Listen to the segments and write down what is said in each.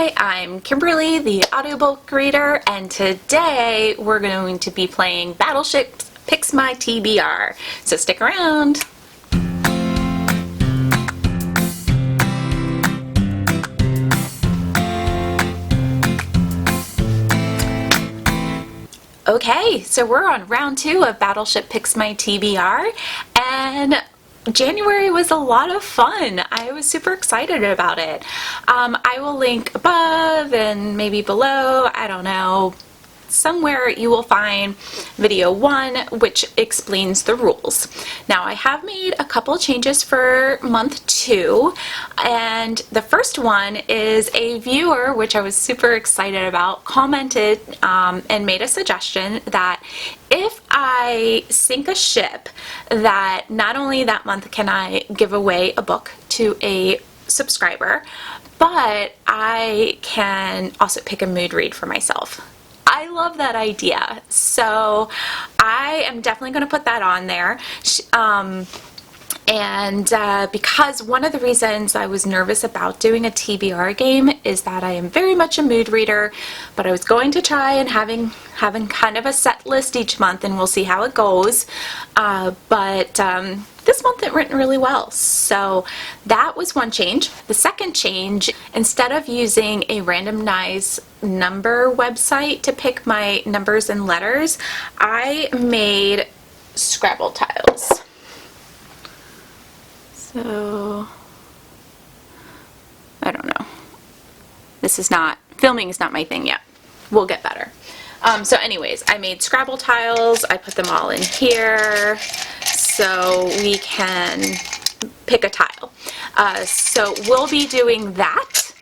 Hi, I'm Kimberly, the audiobook reader, and today we're going to be playing Battleship Picks My TBR, so stick around. Okay, so we're on round 2 of Battleship Picks My TBR, and January was a lot of fun. I was super excited about it. I will link above and maybe below, I don't know, somewhere you will find video 1, which explains the rules. Now I have made a couple changes for month 2, and the first one is a viewer, which I was super excited about, commented and made a suggestion that if I sink a ship, that not only that month can I give away a book to a subscriber, but I can also pick a mood read for myself. I love that idea, so I am definitely going to put that on there. Because one of the reasons I was nervous about doing a TBR game is that I am very much a mood reader, but I was going to try and having kind of a set list each month, and we'll see how it goes. This month it went really well, so that was one change. The second change, instead of using a randomized number website to pick my numbers and letters, I made Scrabble tiles. So, I don't know. Filming is not my thing yet. We'll get better. So anyways, I made Scrabble tiles. I put them all in here so we can pick a tile. So we'll be doing that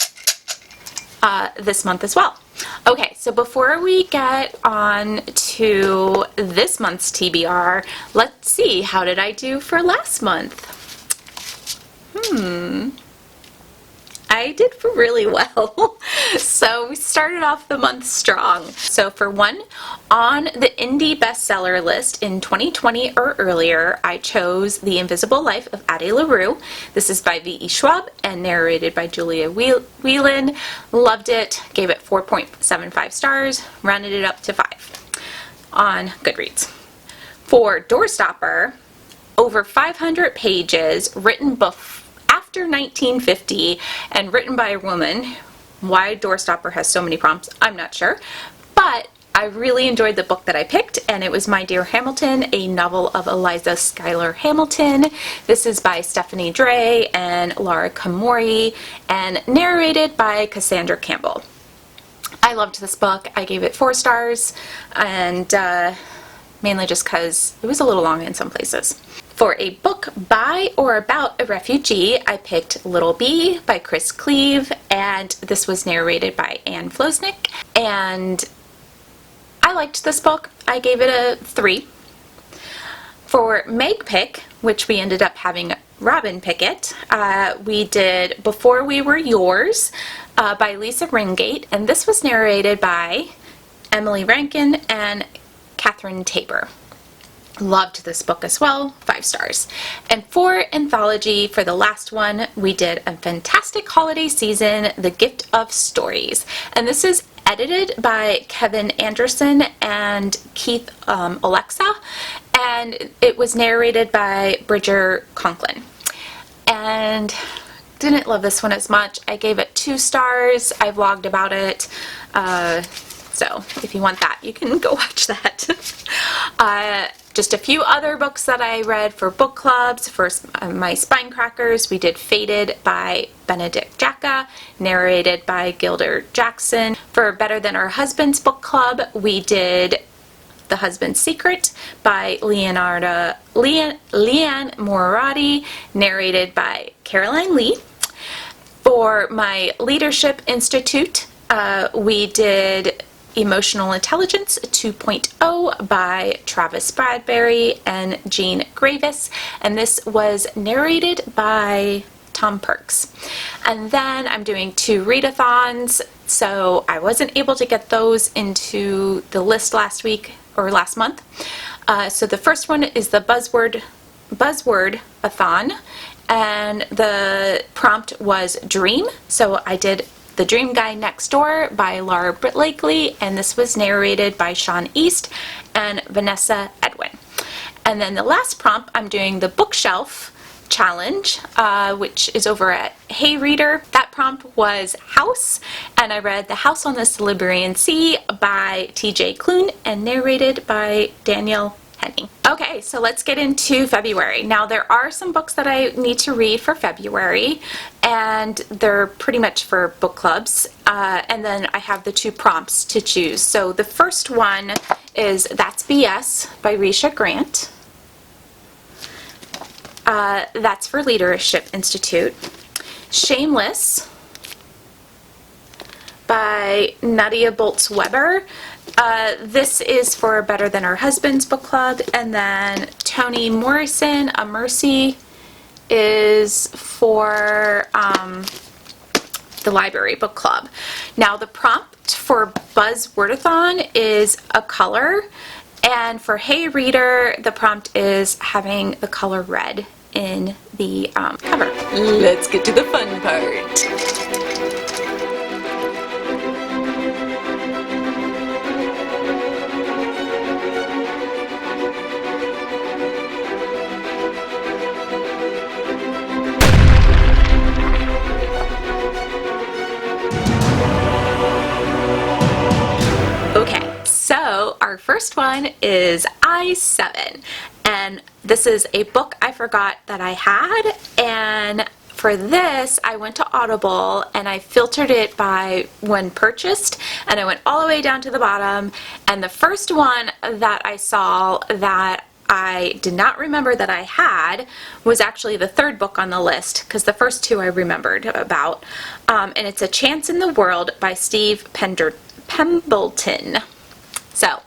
this month as well. Okay, so before we get on to this month's TBR, let's see, how did I do for last month? I did really well. So we started off the month strong. So for one, on the indie bestseller list in 2020 or earlier, I chose The Invisible Life of Addie LaRue. This is by V.E. Schwab and narrated by Julia Whelan. Loved it, gave it 4.75 stars, rounded it up to 5 on Goodreads. For Doorstopper, over 500 pages, written after 1950 and written by a woman. Why Doorstopper has so many prompts, I'm not sure, but I really enjoyed the book that I picked, and it was My Dear Hamilton, a novel of Eliza Schuyler Hamilton. This is by Stephanie Dray and Laura Kamori and narrated by Cassandra Campbell. I loved this book. I gave it 4 stars, and mainly just because it was a little long in some places. For a book by or about a refugee, I picked Little Bee by Chris Cleave, and this was narrated by Anne Flosnick, and I liked this book. I gave it a 3. For Meg Pick, which we ended up having Robin pick it, we did Before We Were Yours by Lisa Ringate, and this was narrated by Emily Rankin and Catherine Tabor. Loved this book as well, 5 stars. And for anthology, for the last one, we did A Fantastic Holiday Season, The Gift of Stories. And this is edited by Kevin Anderson and Keith Alexa, and it was narrated by Bridger Conklin. And didn't love this one as much. I gave it 2 stars. I vlogged about it. So if you want that, you can go watch that. Just a few other books that I read for book clubs. For my Spine Crackers, we did Faded by Benedict Jacka, narrated by Gilder Jackson. For Better Than Our Husbands book club, we did The Husband's Secret by Leanne Morati, narrated by Caroline Lee. For my Leadership Institute, we did Emotional Intelligence 2.0 by Travis Bradbury and Jean Gravis, and this was narrated by Tom Perks. And then I'm doing 2 readathons, so I wasn't able to get those into the list last month. So the first one is the Buzzword-a-thon, and the prompt was dream, so I did The Dream Guy Next Door by Laura Brittlakely, and this was narrated by Sean East and Vanessa Edwin. And then the last prompt, I'm doing the bookshelf challenge, which is over at Hey Reader. That prompt was House, and I read The House on the Silurian Sea by TJ Klune and narrated by Daniel Henning. Okay, so let's get into February. Now there are some books that I need to read for February, and they're pretty much for book clubs, and then I have the 2 prompts to choose. So the first one is That's BS by Risha Grant. That's for Leadership Institute. Shameless by Nadia Bolz-Weber. This is for Better Than Our Husbands book club. And then Toni Morrison, A Mercy, is for the library book club. Now the prompt for Buzz Wordathon is a color, and for Hey Reader the prompt is having the color red in the cover. Let's get to the fun part. So our first one is I-7, and this is a book I forgot that I had, and for this I went to Audible and I filtered it by when purchased, and I went all the way down to the bottom, and the first one that I saw that I did not remember that I had was actually the 3rd book on the list, because the first 2 I remembered about, and it's A Chance in the World by Steve Pemberton. So,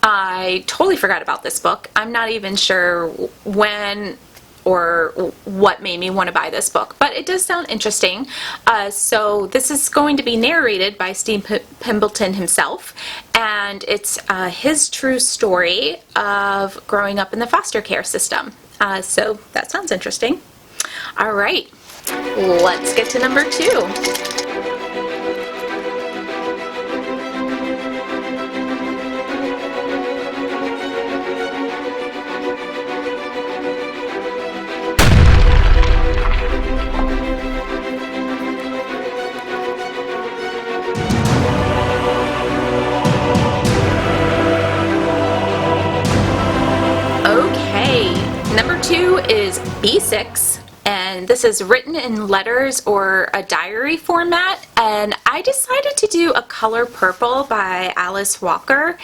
I totally forgot about this book. I'm not even sure when or what made me want to buy this book, but it does sound interesting. So this is going to be narrated by Steve Pemberton himself, and it's his true story of growing up in the foster care system. So that sounds interesting. All right, let's get to number 2. Number 2 is B6, and this is written in letters or a diary format, and I decided to do A Color Purple by Alice Walker.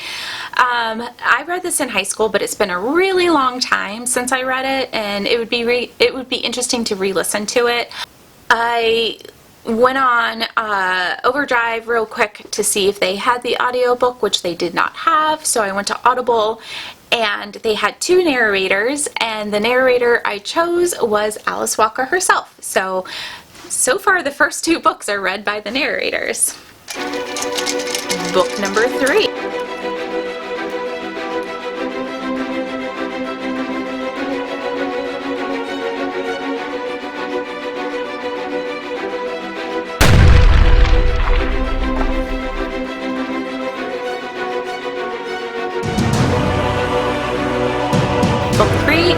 I read this in high school, but it's been a really long time since I read it, and it would be interesting to re-listen to it. I went on Overdrive real quick to see if they had the audiobook, which they did not have, so I went to Audible, and they had 2 narrators, and the narrator I chose was Alice Walker herself. So far the first 2 books are read by the narrators. Book number 3.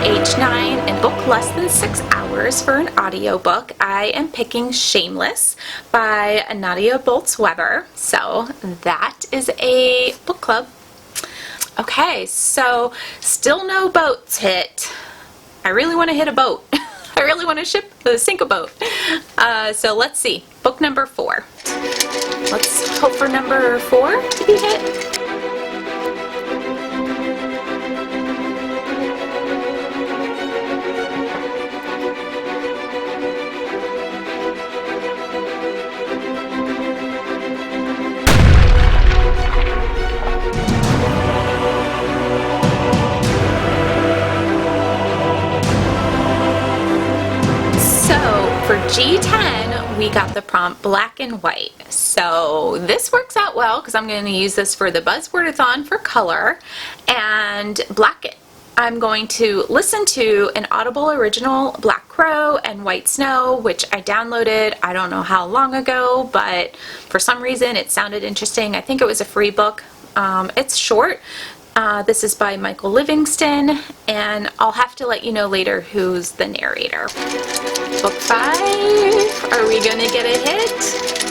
Age 9 and book less than 6 hours for an audiobook. I am picking Shameless by Nadia Bolz-Weber. So that is a book club. Okay, so still no boats hit. I really want to hit a boat. I really want to sink a boat. So let's see. Book number 4. Let's hope for number 4 to be hit. For G10, we got the prompt Black and White. So this works out well because I'm going to use this for the Buzz Wordathon for color, and Black I'm going to listen to an Audible original, Black Crow and White Snow, which I downloaded I don't know how long ago, but for some reason it sounded interesting. I think it was a free book. It's short. This is by Michael Livingston, and I'll have to let you know later who's the narrator. Book 5, are we gonna get a hit?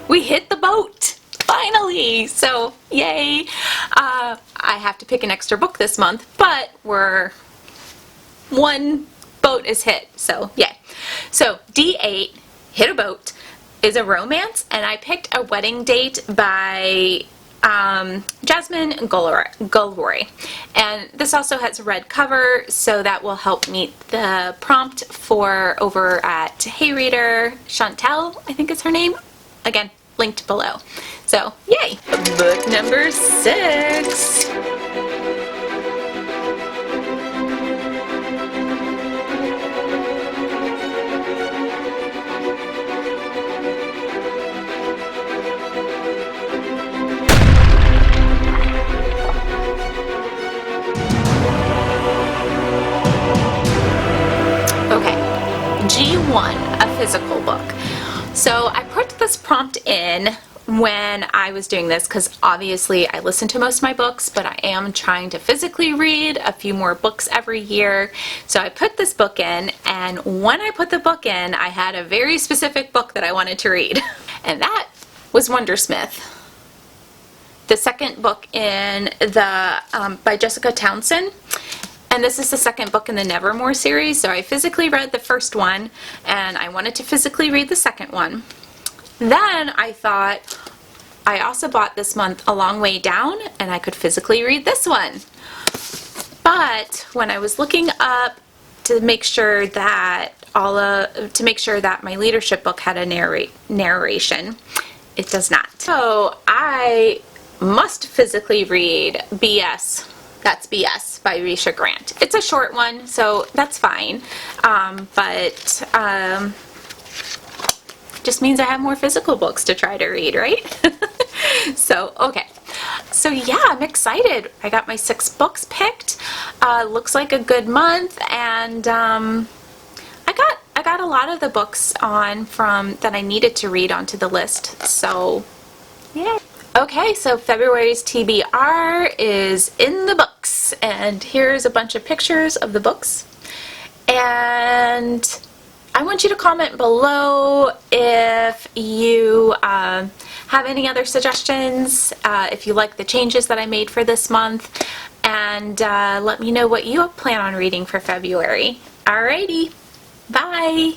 We hit the boat! Finally! So, yay! I have to pick an extra book this month, but one boat is hit, so yay. So, D8, Hit a Boat, is a romance, and I picked A Wedding Date by Jasmine Guillory. And this also has a red cover, so that will help meet the prompt for over at Hey Reader. Chantel, I think is her name. Again, linked below. So, yay! Book number 6. Okay, G1, a physical book. So I put this prompt in when I was doing this because obviously I listen to most of my books, but I am trying to physically read a few more books every year. So I put this book in, and when I put the book in, I had a very specific book that I wanted to read, and that was Wondersmith, the second book in the by Jessica Townsend. And this is the second book in the Nevermore series, so I physically read the first one, and I wanted to physically read the second one. Then I thought, I also bought this month A Long Way Down, and I could physically read this one. But when I was looking up to make sure that my leadership book had a narration, it does not. So I must physically read BS. That's BS by Risha Grant. It's a short one, so that's fine. Just means I have more physical books to try to read, right? So, okay. So yeah, I'm excited. I got my 6 books picked. Looks like a good month, and I got a lot of the books that I needed to read onto the list. So, yeah. Okay, so February's TBR is in the books, and here's a bunch of pictures of the books. And I want you to comment below if you have any other suggestions, if you like the changes that I made for this month, and let me know what you plan on reading for February. Alrighty, bye!